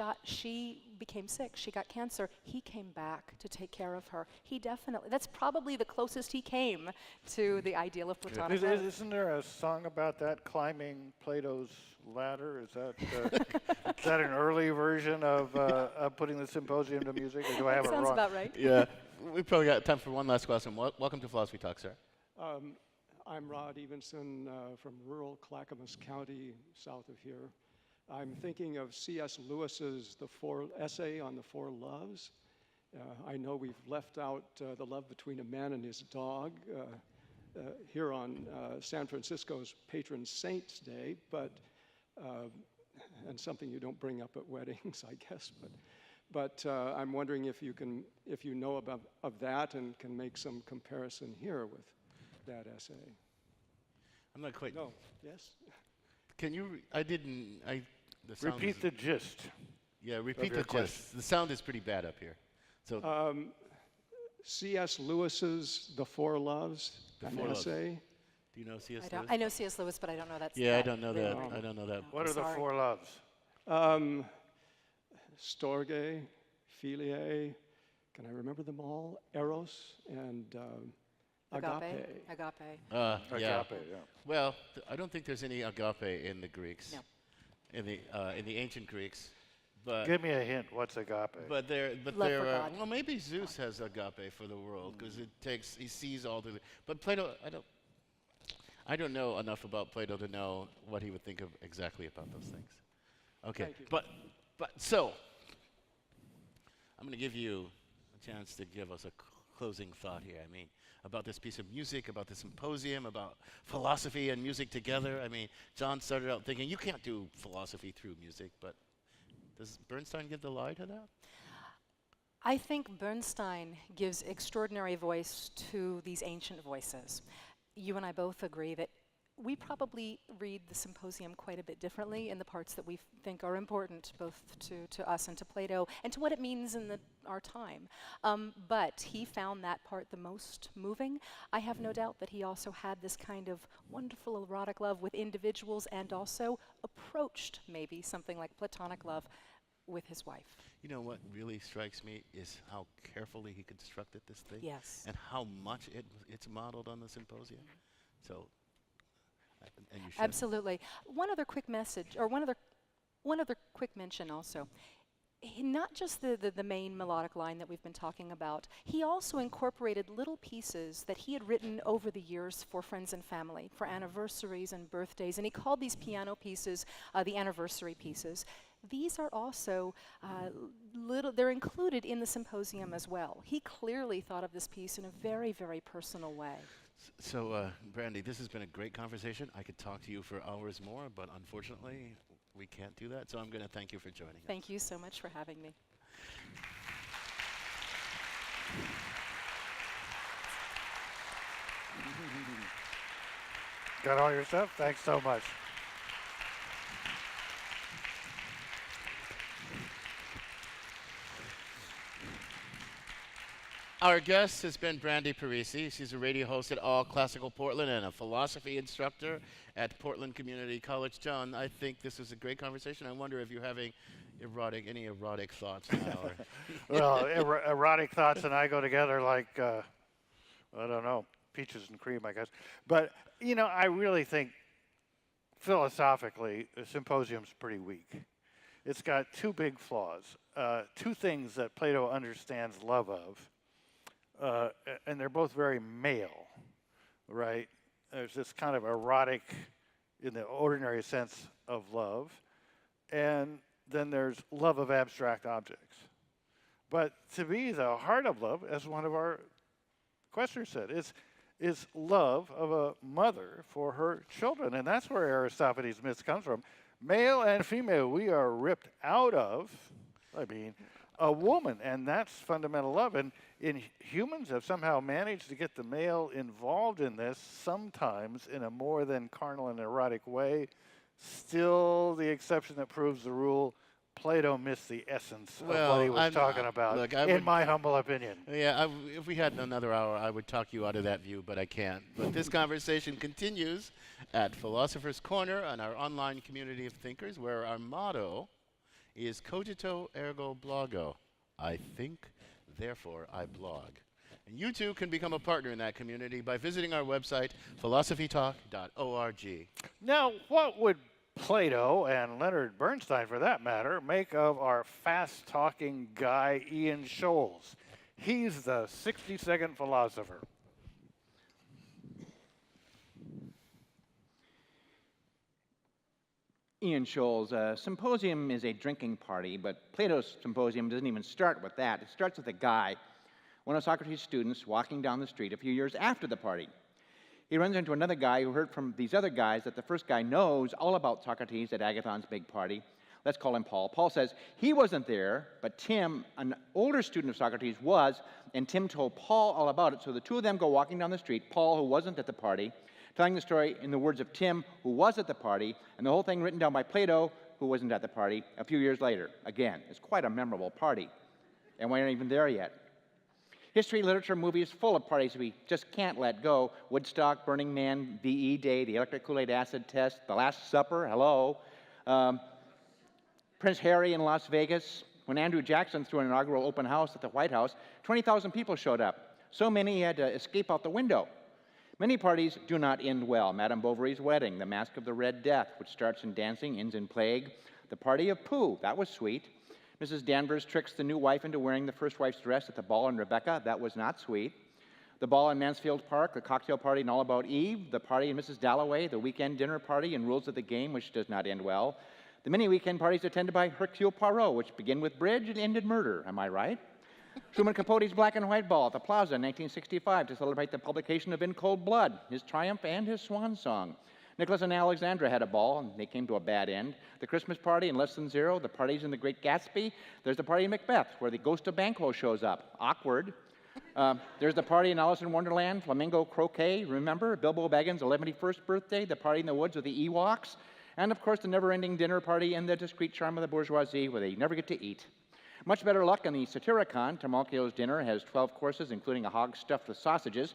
became sick. She got cancer. He came back to take care of her. He definitely, that's probably the closest he came to the ideal of platonic love. Isn't there a song about that, climbing Plato's ladder? Is that is that an early version of putting the symposium to music, or do I have it wrong? Sounds about right. Yeah, we've probably got time for one last question. Welcome to Philosophy Talk, sir. I'm Rod Evenson from rural Clackamas County, south of here. I'm thinking of C.S. Lewis's essay on the four loves. I know we've left out the love between a man and his dog here on San Francisco's Patron Saint's Day, but and something you don't bring up at weddings, I guess. But I'm wondering if you know of that and can make some comparison here with that essay. I'm not quite. No. Yes. Can you? The sound repeat the gist. Yeah, repeat the gist. The sound is pretty bad up here. So. C.S. Lewis's The Four Loves, an essay. Do you know C.S. Lewis? I know C.S. Lewis, but I don't know that. Yeah, I don't know that. I don't know that. What are the four loves? Storge, Philia, can I remember them all? Eros and agape. Agape. Yeah. Agape, yeah. Well, I don't think there's any agape in the Greeks. No. In the ancient Greeks. But give me a hint. What's agape? But well, maybe Zeus has agape for the world because he sees all the. But Plato, I don't know enough about Plato to know what he would think of exactly about those things. Okay, thank you. but so I'm going to give you a chance to give us a closing thought here. I mean, about this piece of music, about the symposium, about philosophy and music together. I mean, John started out thinking you can't do philosophy through music, but does Bernstein give the lie to that? I think Bernstein gives extraordinary voice to these ancient voices. You and I both agree that we probably read the Symposium quite a bit differently in the parts that we think are important, both to us and to Plato, and to what it means in our time. But he found that part the most moving. I have no doubt that he also had this kind of wonderful erotic love with individuals and also approached maybe something like platonic love with his wife. You know what really strikes me is how carefully he constructed this thing. Yes. And how much it's modeled on the Symposium. So. And you should. Absolutely. One other quick message, or one other quick mention also. Not just the main melodic line that we've been talking about, he also incorporated little pieces that he had written over the years for friends and family, for anniversaries and birthdays, and he called these piano pieces the anniversary pieces. These are also they're included in the Symposium as well. He clearly thought of this piece in a very, very personal way. So, Brandi, this has been a great conversation. I could talk to you for hours more, but unfortunately, we can't do that. So I'm going to thank you for joining us. Thank you so much for having me. Got all your stuff? Thanks so much. Our guest has been Brandi Parisi. She's a radio host at All Classical Portland and a philosophy instructor at Portland Community College. John, I think this was a great conversation. I wonder if you're having any erotic thoughts now. Well, erotic thoughts and I go together like, I don't know, peaches and cream, I guess. But, you know, I really think philosophically, the Symposium's pretty weak. It's got two big flaws, two things that Plato understands love of. And they're both very male, right? There's this kind of erotic, in the ordinary sense of love, and then there's love of abstract objects. But to me, the heart of love, as one of our questioners said, is love of a mother for her children, and that's where Aristophanes' myth comes from. Male and female, we are ripped out of, a woman, and that's fundamental love. And humans have somehow managed to get the male involved in this, sometimes in a more than carnal and erotic way. Still the exception that proves the rule. Plato missed the essence of what he was talking about, in my humble opinion. Yeah, if we had another hour, I would talk you out of that view, but I can't. But this conversation continues at Philosopher's Corner on our online community of thinkers, where our motto is cogito ergo blogo. I think, therefore I blog. And you too can become a partner in that community by visiting our website, philosophytalk.org. Now, what would Plato, and Leonard Bernstein for that matter, make of our fast-talking guy, Ian Scholes? He's the 60-second philosopher. Ian Scholes, Symposium is a drinking party, but Plato's Symposium doesn't even start with that. It starts with a guy, one of Socrates' students, walking down the street a few years after the party. He runs into another guy who heard from these other guys that the first guy knows all about Socrates at Agathon's big party. Let's call him Paul. Paul says he wasn't there, but Tim, an older student of Socrates, was, and Tim told Paul all about it. So the two of them go walking down the street, Paul, who wasn't at the party, telling the story in the words of Tim, who was at the party, and the whole thing written down by Plato, who wasn't at the party, a few years later. Again, it's quite a memorable party, and we aren't even there yet. History, literature, movies, full of parties we just can't let go. Woodstock, Burning Man, VE Day, the electric Kool-Aid acid test, the Last Supper, hello. Prince Harry in Las Vegas. When Andrew Jackson threw an inaugural open house at the White House, 20,000 people showed up. So many he had to escape out the window. Many parties do not end well. Madame Bovary's wedding, the Masque of the Red Death, which starts in dancing, ends in plague. The Party of Pooh, that was sweet. Mrs. Danvers tricks the new wife into wearing the first wife's dress at the ball in Rebecca. That was not sweet. The ball in Mansfield Park, the cocktail party in All About Eve, the party in Mrs. Dalloway, the weekend dinner party in Rules of the Game, which does not end well. The many weekend parties attended by Hercule Poirot, which begin with bridge and end in murder. Am I right? Truman Capote's Black and White Ball at the Plaza in 1965 to celebrate the publication of In Cold Blood, his triumph and his swan song. Nicholas and Alexandra had a ball, and they came to a bad end. The Christmas party in Less Than Zero, the parties in The Great Gatsby. There's the party in Macbeth, where the ghost of Banquo shows up. Awkward. There's the party in Alice in Wonderland, Flamingo Croquet, remember? Bilbo Baggins' 11th birthday, the party in the woods with the Ewoks. And, of course, the never-ending dinner party and the discreet charm of the bourgeoisie, where they never get to eat. Much better luck in the Satyricon. Trimalchio's dinner has 12 courses, including a hog stuffed with sausages.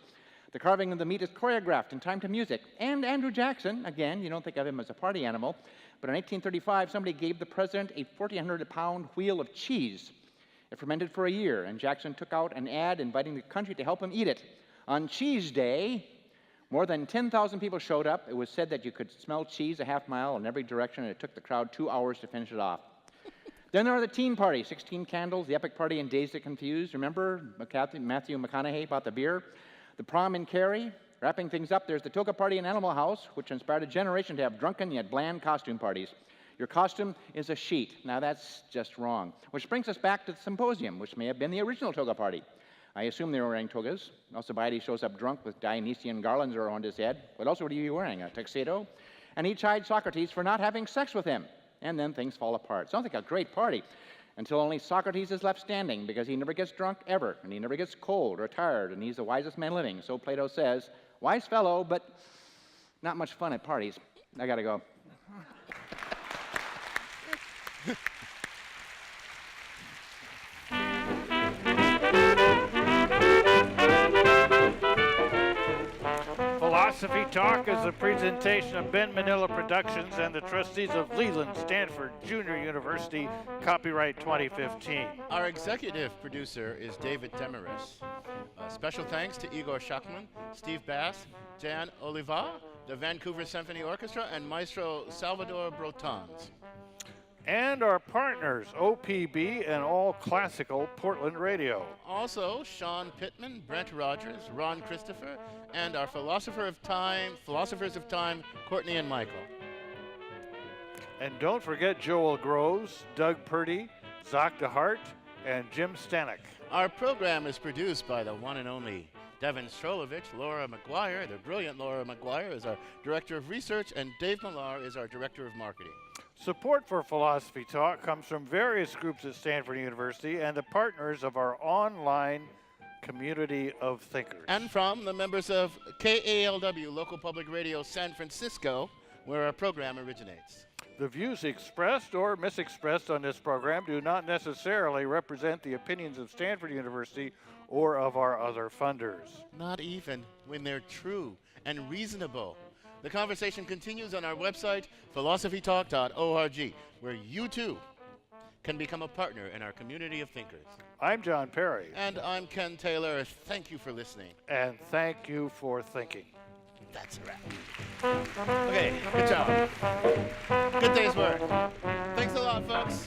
The carving of the meat is choreographed in time to music. And Andrew Jackson, again, you don't think of him as a party animal, but in 1835, somebody gave the president a 1,400-pound wheel of cheese. It fermented for a year, and Jackson took out an ad inviting the country to help him eat it. On Cheese Day, more than 10,000 people showed up. It was said that you could smell cheese a half mile in every direction, and it took the crowd 2 hours to finish it off. Then there are the teen parties, 16 candles, the epic party in Dazed and Confused. Remember Matthew McConaughey bought the beer? The prom in Carrie. Wrapping things up, there's the toga party in Animal House, which inspired a generation to have drunken yet bland costume parties. Your costume is a sheet. Now that's just wrong. Which brings us back to the Symposium, which may have been the original toga party. I assume they were wearing togas. Alcibiades shows up drunk with Dionysian garlands around his head. What else would he be wearing? A tuxedo? And he chid Socrates for not having sex with him. And then things fall apart. Sounds like a great party. Until only Socrates is left standing, because he never gets drunk ever, and he never gets cold or tired, and he's the wisest man living. So Plato says, wise fellow, but not much fun at parties. I gotta go. Philosophy Talk is a presentation of Ben Manila Productions and the trustees of Leland Stanford Junior University, copyright 2015. Our executive producer is David Demarest. Special thanks to Igor Shachman, Steve Bass, Jan Oliva, the Vancouver Symphony Orchestra, and Maestro Salvador Brotans. And our partners, OPB and All Classical Portland Radio. Also, Sean Pittman, Brent Rogers, Ron Christopher, and our philosophers of time, Courtney and Michael. And don't forget Joel Groves, Doug Purdy, Zach DeHart, and Jim Stanek. Our program is produced by the one and only Devin Strolovich. Laura McGuire, the brilliant Laura McGuire, is our Director of Research, and Dave Millar is our Director of Marketing. Support for Philosophy Talk comes from various groups at Stanford University and the partners of our online community of thinkers. And from the members of KALW, Local Public Radio San Francisco, where our program originates. The views expressed or misexpressed on this program do not necessarily represent the opinions of Stanford University or of our other funders. Not even when they're true and reasonable. The conversation continues on our website, philosophytalk.org, where you too can become a partner in our community of thinkers. I'm John Perry. And I'm Ken Taylor. Thank you for listening. And thank you for thinking. That's a wrap. Okay, good job. Good day's work. Thanks a lot, folks.